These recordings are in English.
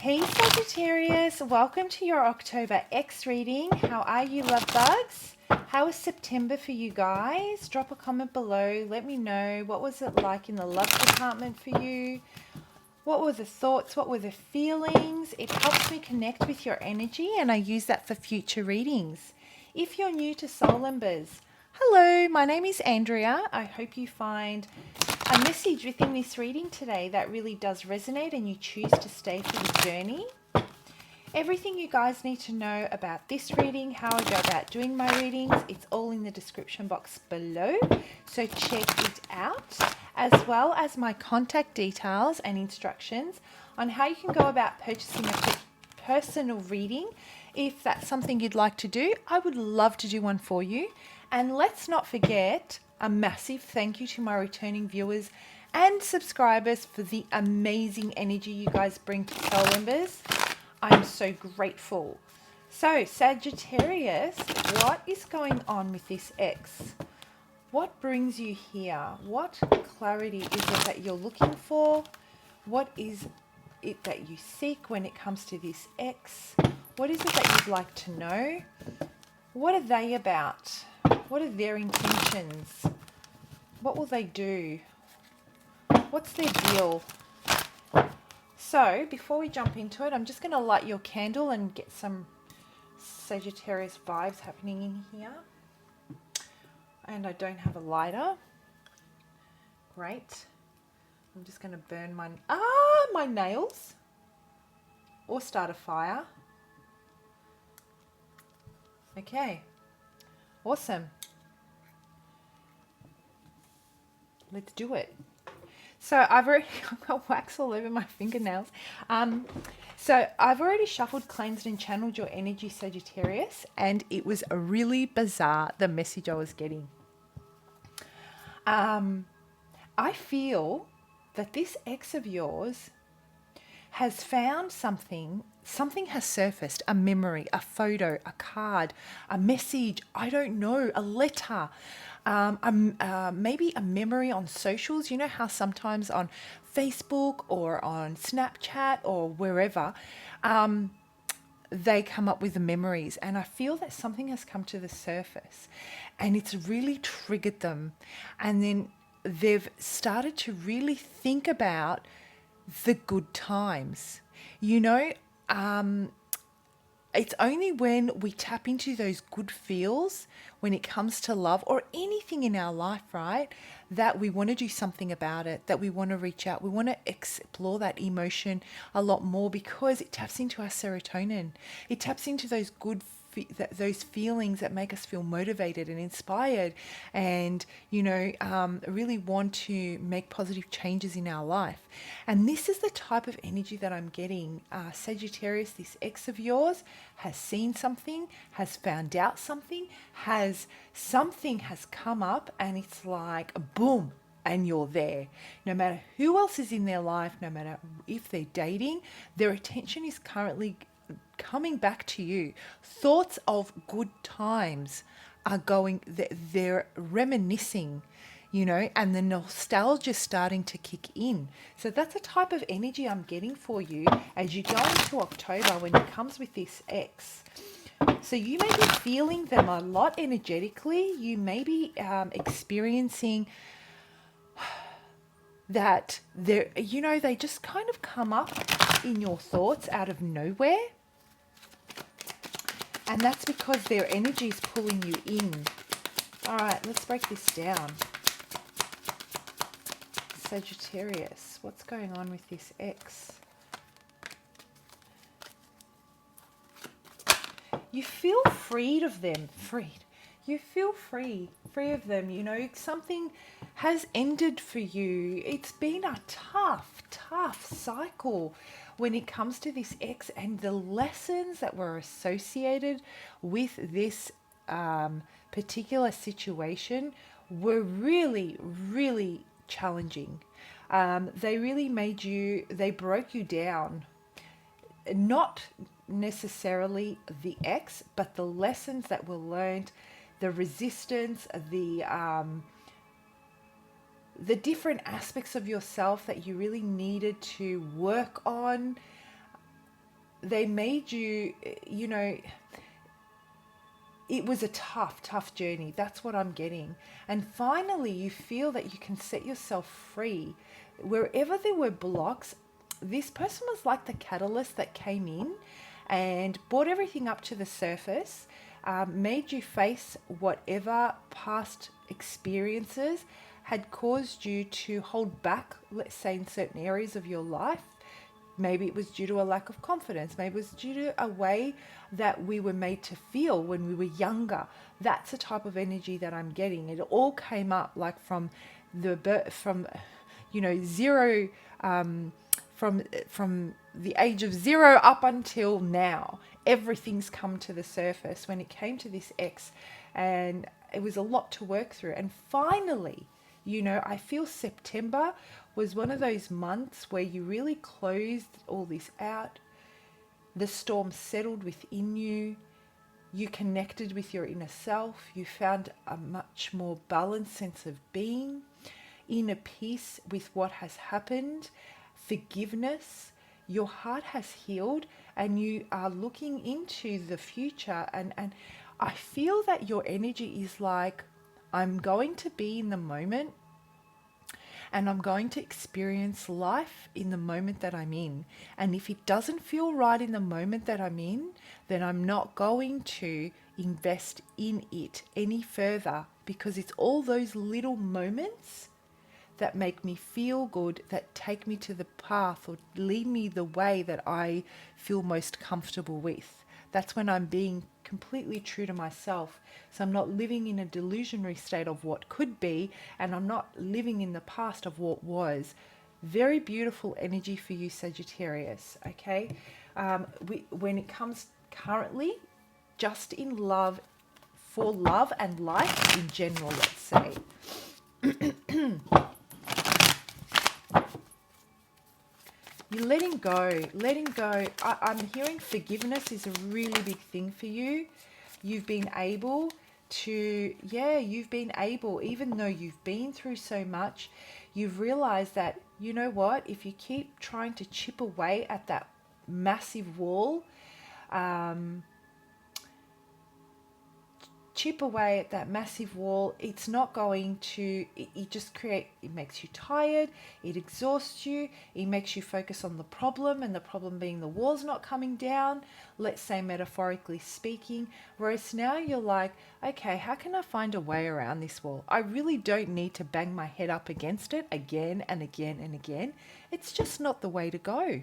Hey Sagittarius, welcome to your October X reading. How are you, love bugs? How was September for you guys? Drop a comment below. Let me know, what was it like in the love department for you? What were the thoughts? What were the feelings? It helps me connect with your energy, and I use that for future readings. If you're new to Soul Embers, hello, my name is Andrea. I hope you find a message within this reading today that really does resonate and you choose to stay for the journey. Everything you guys need to know about this reading, how I go about doing my readings, it's all in the description box below, so check it out, as well as my contact details and instructions on how you can go about purchasing a personal reading. If that's something you'd like to do, I would love to do one for you. And let's not forget a massive thank you to my returning viewers and subscribers for the amazing energy you guys bring to Soul Embers. I'm so grateful. So, Sagittarius, what is going on with this ex? What brings you here? What clarity is it that you're looking for? What is it that you seek when it comes to this ex? What is it that you'd like to know? What are they about? What are their intentions? What will they do? What's their deal? So, before we jump into it, I'm just going to light your candle and get some Sagittarius vibes happening in here. And I don't have a lighter. Great. I'm just going to burn my nails or start a fire. Okay. Awesome. Let's do it. So I've got wax all over my fingernails. So I've already shuffled, cleansed and channeled your energy, Sagittarius, and it was really bizarre, the message I was getting. I feel that this ex of yours has found something has surfaced, a memory, a photo, a card, a message, I don't know, a letter, maybe a memory on socials. You know how sometimes on Facebook or on Snapchat or wherever, they come up with the memories, and I feel that something has come to the surface and it's really triggered them, and then they've started to really think about the good times. You know, it's only when we tap into those good feels when it comes to love or anything in our life, right, that we want to do something about it, that we want to reach out, we want to explore that emotion a lot more, because it taps into our serotonin. It taps into those good those feelings that make us feel motivated and inspired, and really want to make positive changes in our life. And this is the type of energy that I'm getting. Sagittarius, this ex of yours has seen something, has found out something has come up, and it's like boom, and you're there. No matter who else is in their life, no matter if they're dating, their attention is currently coming back to you. Thoughts of good times are going, they're reminiscing, and the nostalgia is starting to kick in. So that's a type of energy I'm getting for you as you go into October when it comes with this ex. So you may be feeling them a lot energetically. You may be experiencing that they just kind of come up in your thoughts out of nowhere. And that's because their energy is pulling you in. All right, let's break this down. Sagittarius, what's going on with this ex? You feel freed of them. You feel free of them. Something has ended for you. It's been a tough cycle when it comes to this ex, and the lessons that were associated with this particular situation were really, really challenging. They really they broke you down. Not necessarily the ex, but the lessons that were learned, the resistance, the different aspects of yourself that you really needed to work on. they made you, you know, it was a tough journey. That's what I'm getting. And finally, you feel that you can set yourself free. Wherever there were blocks, this person was like the catalyst that came in and brought everything up to the surface, made you face whatever past experiences had caused you to hold back, let's say, in certain areas of your life. Maybe it was due to a lack of confidence. Maybe it was due to a way that we were made to feel when we were younger. That's the type of energy that I'm getting. It all came up like from you know, zero, from the age of 0 up until now. Everything's come to the surface when it came to this ex, and it was a lot to work through. And finally, you know, I feel September was one of those months where you really closed all this out. The storm settled within you. You connected with your inner self. You found a much more balanced sense of being, inner peace with what has happened, forgiveness. Your heart has healed and you are looking into the future. And I feel that your energy is like, I'm going to be in the moment and I'm going to experience life in the moment that I'm in. And if it doesn't feel right in the moment that I'm in, then I'm not going to invest in it any further, because it's all those little moments that make me feel good, that take me to the path or lead me the way that I feel most comfortable with. That's when I'm being completely true to myself. So I'm not living in a delusionary state of what could be, and I'm not living in the past of what was. Very beautiful energy for you, Sagittarius, okay? When it comes currently, just in love, for love and life in general, let's say. You're letting go. I'm hearing forgiveness is a really big thing for you. You've been able to, even though you've been through so much, you've realized that, you know what, if you keep trying to chip away at that massive wall, it's not going to, it makes you tired, it exhausts you, it makes you focus on the problem, and the problem being the wall's not coming down, let's say metaphorically speaking. Whereas now you're like, okay, how can I find a way around this wall? I really don't need to bang my head up against it again and again and again. It's just not the way to go.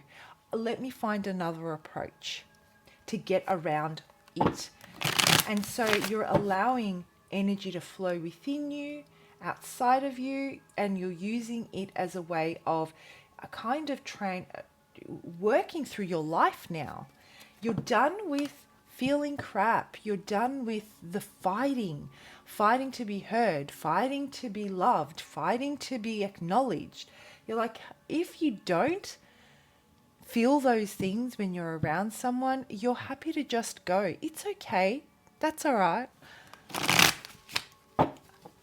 Let me find another approach to get around it. And so you're allowing energy to flow within you, outside of you, and you're using it as a way of a kind of working through your life now. You're done with feeling crap. You're done with the fighting to be heard, fighting to be loved, fighting to be acknowledged. You're like, if you don't feel those things when you're around someone, you're happy to just go. It's okay. That's all right.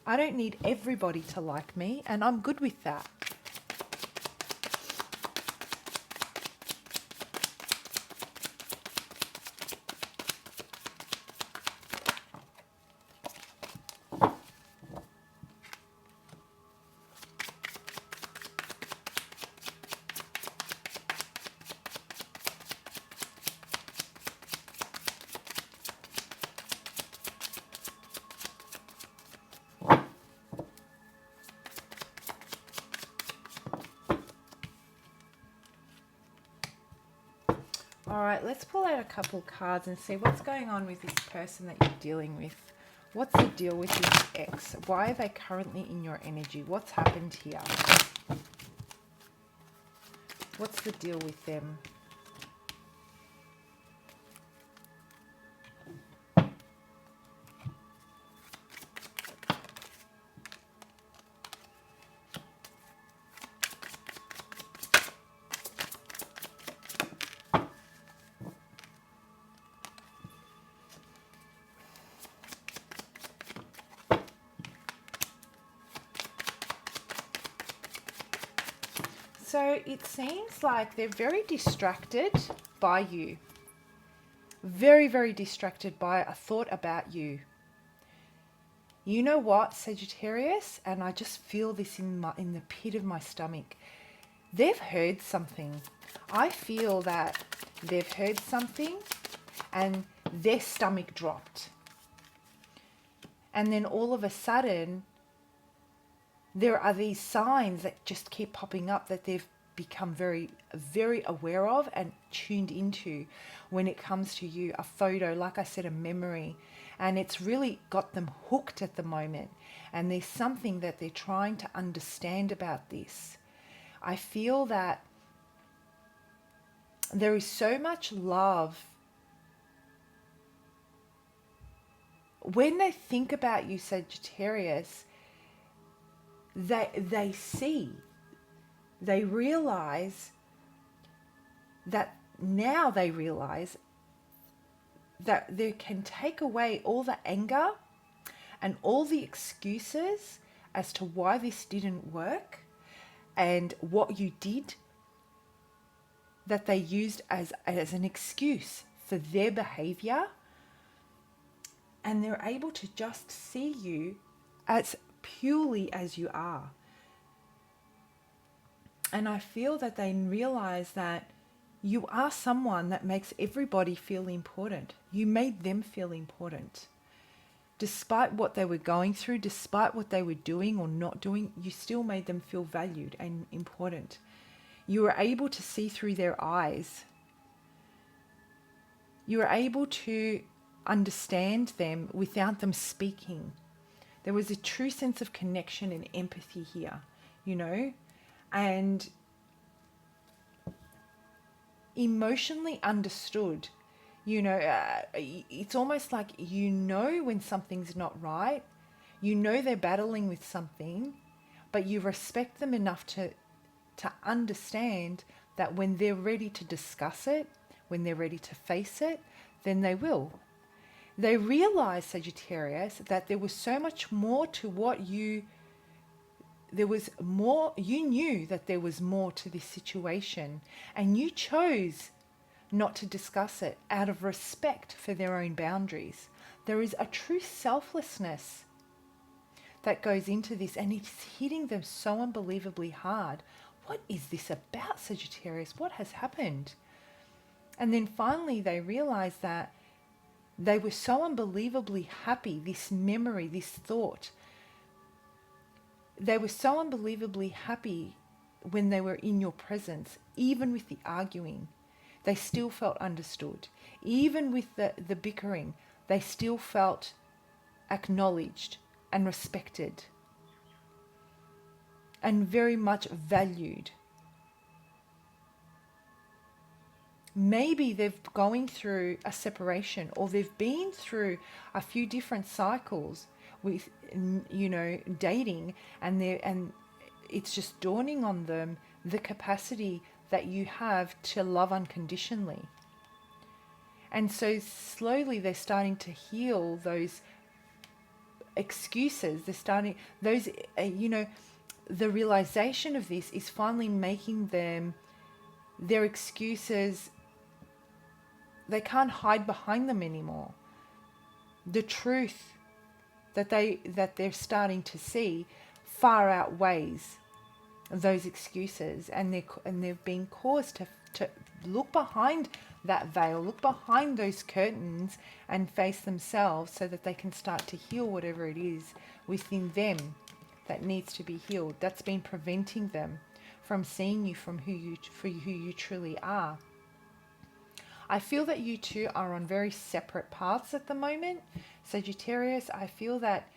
I don't need everybody to like me, and I'm good with that. All right, let's pull out a couple cards and see what's going on with this person that you're dealing with. What's the deal with this ex? Why are they currently in your energy? What's happened here? What's the deal with them? So it seems like they're very distracted by you. Very, very distracted by a thought about you. You know what, Sagittarius? And I just feel this in the pit of my stomach. They've heard something. I feel that they've heard something and their stomach dropped. And then all of a sudden, there are these signs that just keep popping up that they've become very, very aware of and tuned into when it comes to you. A photo, like I said, a memory. And it's really got them hooked at the moment. And there's something that they're trying to understand about this. I feel that there is so much love. When they think about you, Sagittarius, they see, they realize that now they realize that they can take away all the anger and all the excuses as to why this didn't work and what you did that they used as an excuse for their behavior. And they're able to just see you as purely as you are. And I feel that they realize that you are someone that makes everybody feel important. You made them feel important. Despite what they were going through, despite what they were doing or not doing, you still made them feel valued and important. You were able to see through their eyes. You were able to understand them without them speaking. There was a true sense of connection and empathy here, you know, and emotionally understood. You know, it's almost like you know when something's not right. You know they're battling with something, but you respect them enough to understand that when they're ready to discuss it, when they're ready to face it, then they will. They realized, Sagittarius, that there was so much more to what you knew that there was more to this situation, and you chose not to discuss it out of respect for their own boundaries. There is a true selflessness that goes into this, and it's hitting them so unbelievably hard. What is this about, Sagittarius? What has happened? And then finally they realized that they were so unbelievably happy, this memory, this thought. They were so unbelievably happy when they were in your presence, even with the arguing. They still felt understood. Even with the bickering, they still felt acknowledged and respected and very much valued. Maybe they've going through a separation, or they've been through a few different cycles with, you know, dating, and it's just dawning on them the capacity that you have to love unconditionally. And so slowly they're starting to heal those excuses. They're starting those, you know, the realization of this is finally making them, their excuses, they can't hide behind them anymore. The truth that they're starting to see far outweighs those excuses, and they've been caused to look behind that veil, look behind those curtains and face themselves, so that they can start to heal whatever it is within them that needs to be healed, that's been preventing them from seeing you for who you truly are. I feel that you two are on very separate paths at the moment, Sagittarius. I feel that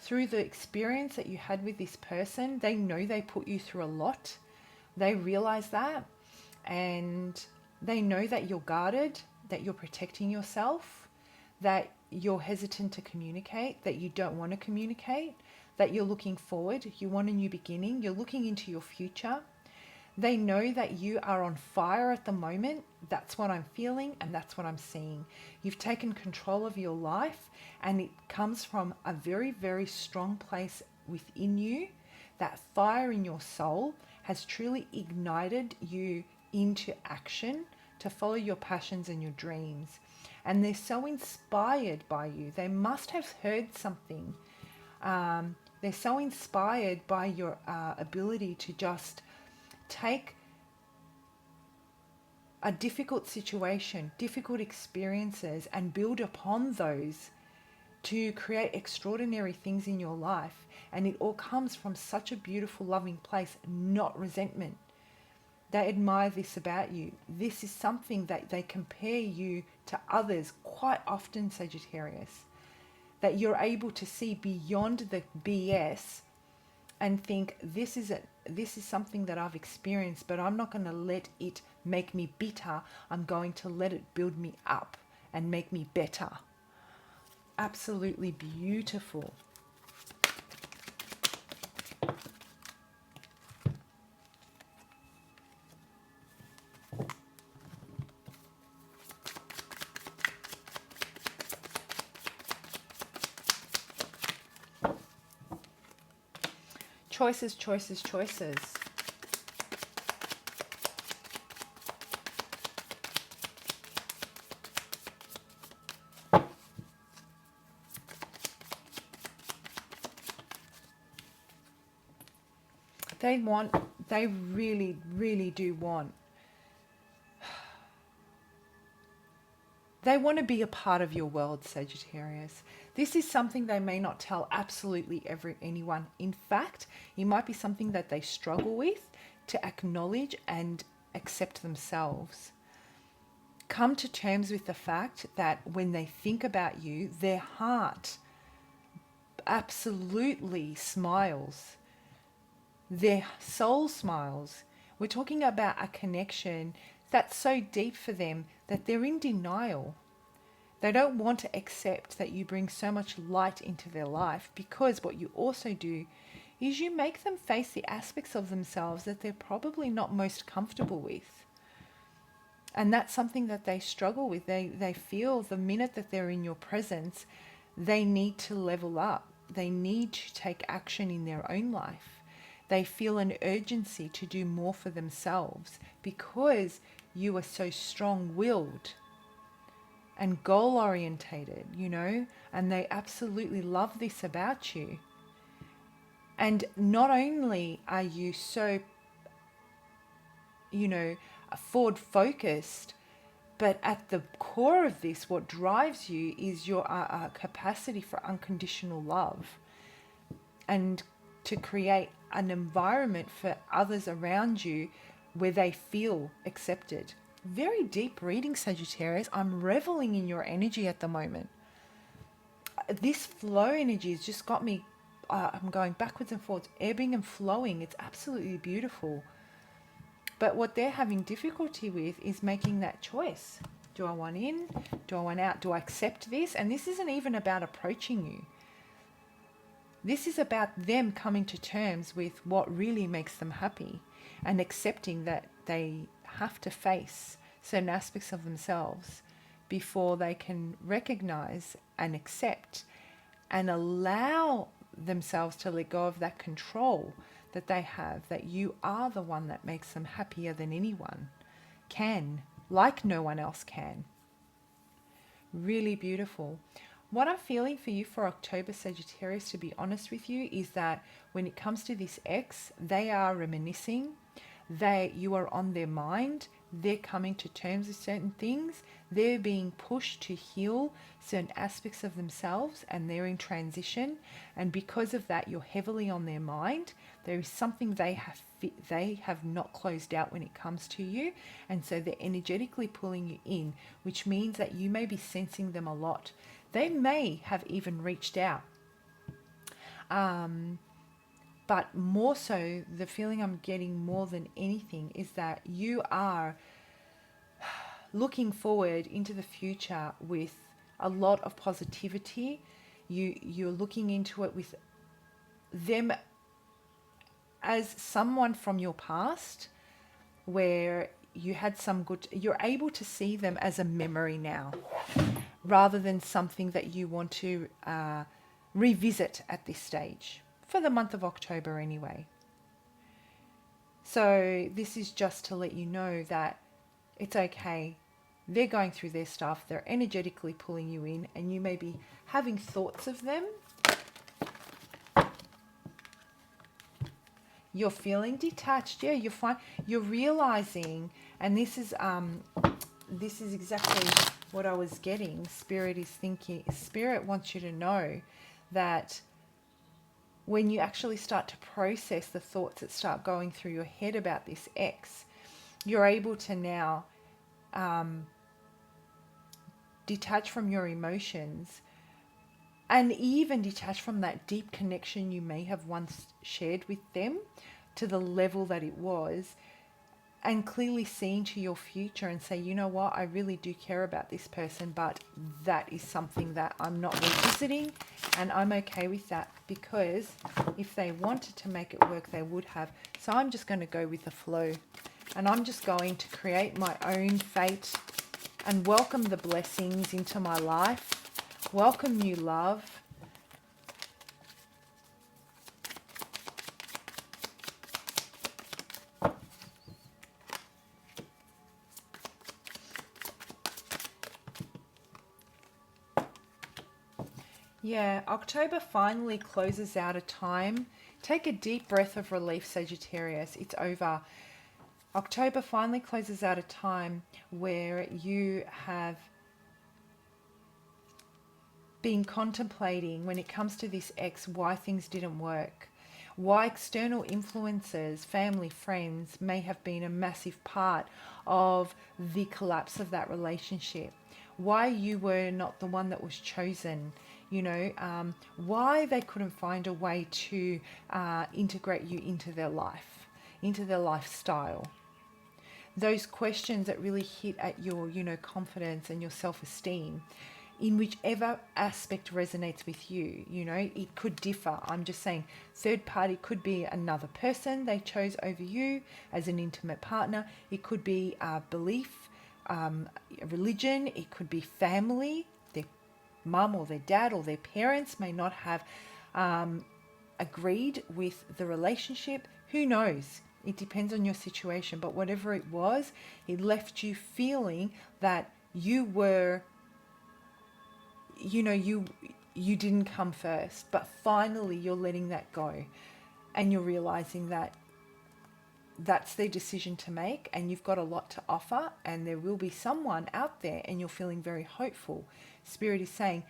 through the experience that you had with this person, they know they put you through a lot. They realize that, and they know that you're guarded, that you're protecting yourself, that you're hesitant to communicate, that you don't want to communicate, that you're looking forward, you want a new beginning, you're looking into your future. They know that you are on fire at the moment. That's what I'm feeling, and that's what I'm seeing. You've taken control of your life, and it comes from a very, very strong place within you. That fire in your soul has truly ignited you into action, to follow your passions and your dreams. And they're so inspired by you. They must have heard something. They're so inspired by your ability to just take a difficult situation, difficult experiences, and build upon those to create extraordinary things in your life. And it all comes from such a beautiful, loving place, not resentment. They admire this about you. This is something that they compare you to others quite often, Sagittarius. That you're able to see beyond the BS and think, this is something that I've experienced, but I'm not going to let it make me bitter. I'm going to let it build me up and make me better. Absolutely beautiful. Choices, choices, choices. They really, really do want. They want to be a part of your world, Sagittarius. This is something they may not tell absolutely anyone. In fact, it might be something that they struggle with to acknowledge and accept themselves. Come to terms with the fact that when they think about you, their heart absolutely smiles. Their soul smiles. We're talking about a connection that's so deep for them that they're in denial. They don't want to accept that you bring so much light into their life, because what you also do is you make them face the aspects of themselves that they're probably not most comfortable with. And that's something that they struggle with. They feel the minute that they're in your presence, they need to level up. They need to take action in their own life. They feel an urgency to do more for themselves because you are so strong-willed and goal-orientated, you know, and they absolutely love this about you. And not only are you so, you know, forward-focused, but at the core of this, what drives you is your capacity for unconditional love and to create an environment for others around you where they feel accepted. Very deep reading, Sagittarius. I'm reveling in your energy at the moment. This flow energy has just got me, I'm going backwards and forwards, ebbing and flowing. It's absolutely beautiful. But what they're having difficulty with is making that choice. Do I want in? Do I want out? Do I accept this? And this isn't even about approaching you. This is about them coming to terms with what really makes them happy and accepting that they have to face certain aspects of themselves before they can recognize and accept and allow themselves to let go of that control that they have, that you are the one that makes them happier than anyone can, like no one else can. Really beautiful. What I'm feeling for you for October, Sagittarius, to be honest with you, is that when it comes to this ex, they are reminiscing. You are on their mind. They're coming to terms with certain things. They're being pushed to heal certain aspects of themselves, and they're in transition. And because of that, you're heavily on their mind. There is something they have not closed out when it comes to you. And so they're energetically pulling you in, which means that you may be sensing them a lot. They may have even reached out. But more so, the feeling I'm getting more than anything is that you are looking forward into the future with a lot of positivity. You're looking into it with them as someone from your past where you had some good, you're able to see them as a memory now rather than something that you want to revisit at this stage. For the month of October anyway. So this is just to let you know that it's okay. They're going through their stuff. They're energetically pulling you in, and you may be having thoughts of them. You're feeling detached. Yeah, you're realizing, and this is exactly what I was getting. Spirit is thinking. Spirit wants you to know that when you actually start to process the thoughts that start going through your head about this ex, you're able to now detach from your emotions and even detach from that deep connection you may have once shared with them to the level that it was, and clearly see into your future and say, you know what, I really do care about this person, but that is something that I'm not revisiting, and I'm okay with that, because if they wanted to make it work, they would have. So I'm just going to go with the flow, and I'm just going to create my own fate and welcome the blessings into my life, welcome new love. Yeah, October finally closes out a time. Take a deep breath of relief, Sagittarius. It's over. October finally closes out a time where you have been contemplating, when it comes to this ex, why things didn't work. Why external influences, family, friends, may have been a massive part of the collapse of that relationship. Why you were not the one that was chosen. Why they couldn't find a way to integrate you into their life, into their lifestyle. Those questions that really hit at your, confidence and your self-esteem, in whichever aspect resonates with you. It could differ. I'm just saying, third party could be another person they chose over you as an intimate partner. It could be a belief, a religion. It could be family. Their mum or their dad or their parents may not have agreed with the relationship. Who knows? It depends on your situation. But whatever it was, it left you feeling that you were, you didn't come first. But finally you're letting that go, and you're realizing that that's their decision to make, and you've got a lot to offer, and there will be someone out there, and you're feeling very hopeful. Spirit is saying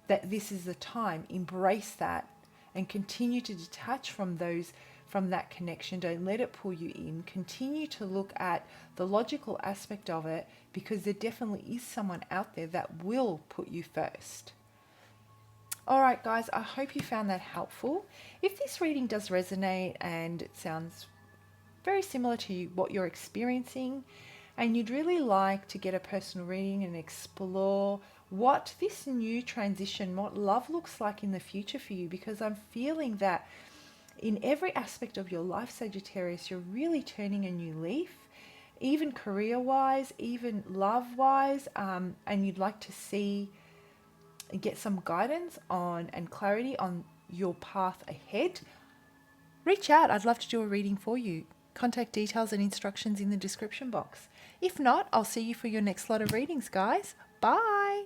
that this is the time. Embrace that and continue to detach from that connection. Don't let it pull you in. Continue to look at the logical aspect of it, because there definitely is someone out there that will put you first. All right, guys, I hope you found that helpful. If this reading does resonate and it sounds very similar to what you're experiencing, and you'd really like to get a personal reading and explore what this new transition, what love looks like in the future for you, because I'm feeling that in every aspect of your life, Sagittarius, you're really turning a new leaf, even career-wise, even love-wise, and you'd like to see and get some guidance on and clarity on your path ahead, reach out. I'd love to do a reading for you. Contact details and instructions in the description box. If not, I'll see you for your next lot of readings, guys. Bye.